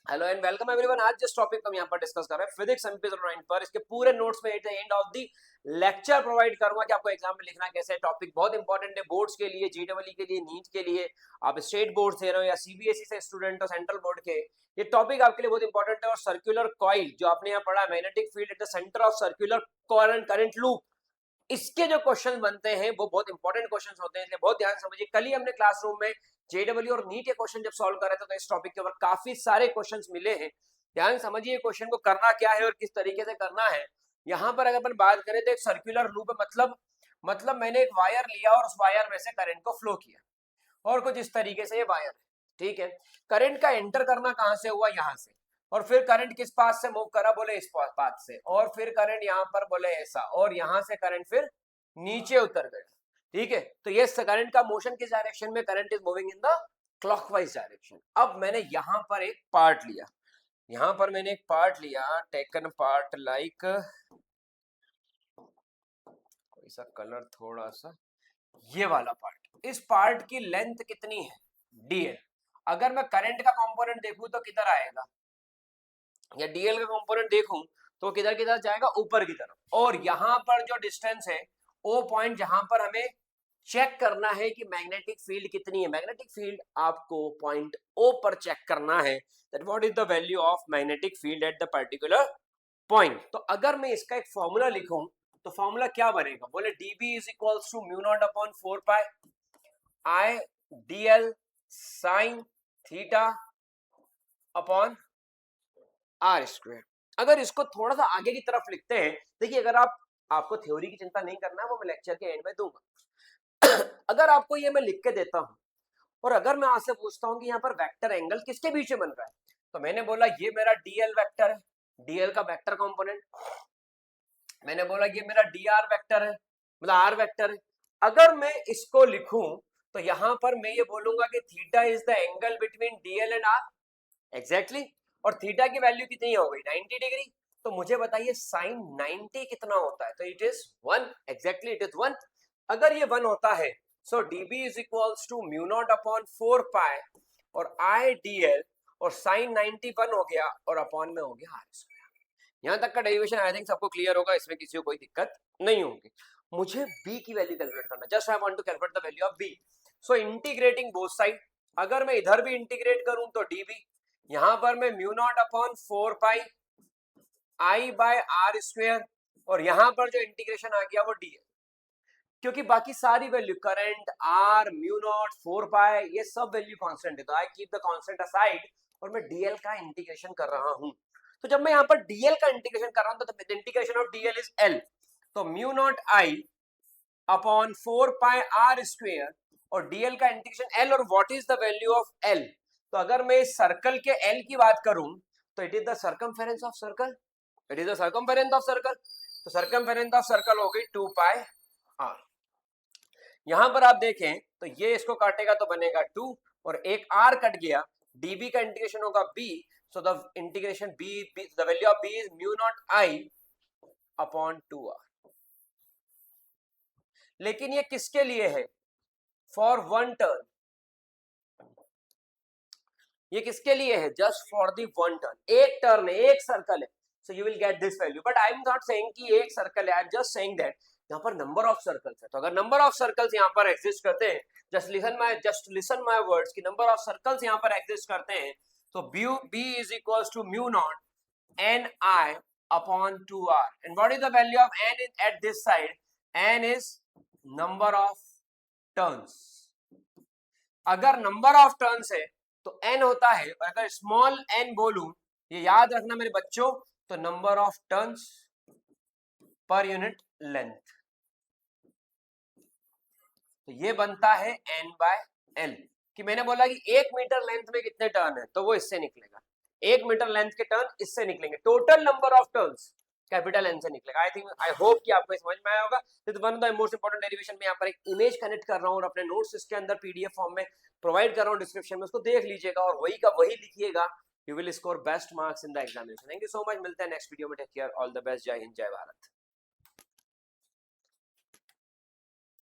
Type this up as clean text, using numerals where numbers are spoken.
Hello and welcome everyone. आज जिस topic को हम यहाँ पर डिस्कस कर रहे हैं फिजिक्स एमपी 09 पर, इसके पूरे नोट्स में at the end of the lecture provide करूंगा कि आपको एग्जाम में लिखना कैसे है। टॉपिक बहुत इंपॉर्टेंट है बोर्ड्स के लिए, जेईई के लिए, नीट के लिए, आप स्टेट बोर्ड दे रहे हो या सीबीएसई से स्टूडेंट हो, सेंट्रल बोर्ड के, ये टॉपिक आपके लिए बहुत इंपॉर्टेंट है। और सर्कुलर कॉइल जो आपने यहाँ पढ़ा, magnetic field at the centre of circular current loop, इसके जो क्वेश्चन बनते हैं वो बहुत इंपॉर्टेंट क्वेश्चन होते हैं, इसलिए बहुत ध्यान समझिए। कल ही हमने क्लासरूम में जेडब्ल्यू और नीट के क्वेश्चन जब सॉल्व कर रहे थे तो इस टॉपिक के ऊपर काफी सारे क्वेश्चंस मिले हैं। ध्यान समझिए क्वेश्चन को करना क्या है और किस तरीके से करना है। यहाँ पर अगर अपन बात करें तो एक सर्कुलर लूप है, मतलब मैंने एक वायर लिया और उस वायर में से करंट को फ्लो किया और कुछ इस तरीके से ये वायर है, ठीक है। करंट का एंटर करना कहां से हुआ, यहाँ से, और फिर करंट किस पाथ से मूव करा, बोले इस पाथ से, और फिर करंट यहाँ पर बोले ऐसा, और यहाँ से करंट फिर नीचे उतर गया, ठीक है। तो ये करंट का मोशन किस डायरेक्शन में, current is moving in the clockwise direction. अब मैंने यहाँ पर एक पार्ट लिया, टेकन पार्ट लाइक, कोई सा कलर थोड़ा सा, ये वाला पार्ट। इस पार्ट की लेंथ कितनी है, डीएल। अगर मैं करंट का कंपोनेंट देखूं तो किधर आएगा, या डीएल का कंपोनेंट देखूं तो किधर किधर जाएगा, ऊपर की तरफ। और यहाँ पर जो डिस्टेंस है, ओ पॉइंट, जहां पर हमें चेक करना है कि मैग्नेटिक फील्ड कितनी है। मैग्नेटिक फील्ड आपको पॉइंट ओ पर चेक करना है, that what is the value of magnetic field at the particular point. तो अगर मैं इसका एक फॉर्मूला लिखूं तो फॉर्मूला क्या बनेगा, बोले dB is equals to mu naught upon 4 pi i dl sine theta upon r square. अगर इसको थोड़ा सा आगे की तरफ लिखते हैं, देखिए अगर आपको थ्योरी की चिंता नहीं करना है, वो मैं लेक्चर के एंड में दूंगा। अगर आपको ये मैं लिख के देता हूं और अगर मैं आपसे पूछता हूं कि यहाँ पर वेक्टर एंगल किसके बीच में बन रहा है, तो मैंने बोला ये मेरा डीएल वेक्टर है, डीएल का वेक्टर कंपोनेंट। मैंने बोला ये मेरा डी आर वेक्टर है, मतलब आर वेक्टर है। अगर मैं इसको लिखूं तो यहां पर मैं ये बोलूंगा कि theta is the angle between dl and r, exactly. और थीटा की वैल्यू कितनी हो गई, 90 डिग्री। तो मुझे बताइए साइन 90 कितना होता है, तो it is 1, exactly it is 1। अगर ये 1 होता है, so dB is equals to mu naught upon 4 pi और आई dl, और साइन 90 1 हो गया और अपॉन में हो गया आर स्क्वायर। यहां तक का डेरिवेशन आई थिंक सबको क्लियर होगा, इसमें किसी को कोई दिक्कत नहीं होगी। मुझे b की वैल्यू कैलकुलेट करना, just I want to calculate the value of b। So integrating both side, अगर मैं इधर भी इंटीग्रेट करूं तो dB, यहां पर मैं mu naught upon 4 pi i by r square, और यहां पर जो इंटीग्रेशन आ गया वो डी है, क्योंकि बाकी सारी value current, r, mu naught, 4 pi, ये सब वैल्यू कांस्टेंट है, तो I keep the constant aside और मैं डीएल का इंटीग्रेशन कर रहा हूं। तो जब मैं यहां पर डीएल का इंटीग्रेशन कर रहा हूं तो the integration of DL is L, तो mu not I upon 4 pi R square, और डीएल का इंटीग्रेशन एल, और what is the value of L. तो अगर मैं इस सर्कल के एल की बात करूं तो it is the circumference of circle, it is the circumference of circle. तो सर्कमफेरेंस ऑफ सर्कल हो गई 2 पाई आर। यहां पर आप देखें तो ये इसको काटेगा तो बनेगा 2, और एक आर कट गया, dB का इंटीग्रेशन होगा b, so the integration b, the value of b is mu not I upon 2r। लेकिन ये किसके लिए है, फॉर वन टर्न, ये किसके लिए है, just for the one turn, एक टर्न है, एक सर्कल है, so you will get this value. But I am not saying कि एक सर्कल है, I am just saying that यहाँ पर नंबर ऑफ सर्कल्स है। तो अगर नंबर ऑफ सर्कल्स यहाँ पर एग्जिस्ट करते हैं, जस्ट लिसन माय वर्ड्स कि नंबर ऑफ सर्कल्स यहाँ पर एग्जिस्ट करते हैं, तो b is equals to mu naught n i upon 2r, and what is the value of n at this side, n is number of turns. अगर number of turns है तो n होता है, और अगर स्मॉल n बोलूं, ये याद रखना मेरे बच्चों, तो number of turns per unit length, तो ये बनता है n बाय l। कि मैंने बोला कि 1 मीटर लेंथ में कितने टर्न है, तो वो इससे निकलेगा, 1 मीटर लेंथ के टर्न इससे निकलेंगे, total number of turns capital n से निकलेगा। आई होप कि आपको समझ में आया होगा। This one of the most important derivation में यहाँ पर एक इमेज कनेक्ट कर रहा हूँ और अपने नोट्स इसके अंदर पीडीएफ फॉर्म में प्रोवाइड कर रहा हूँ डिस्क्रिप्शन में, उसको देख लीजिएगा और वही का वही लिखिएगा, you will score best marks in the examination. Thank you so much, मिलते हैं नेक्स्ट वीडियो में, take care, all the best, जय हिंद, जय भारत।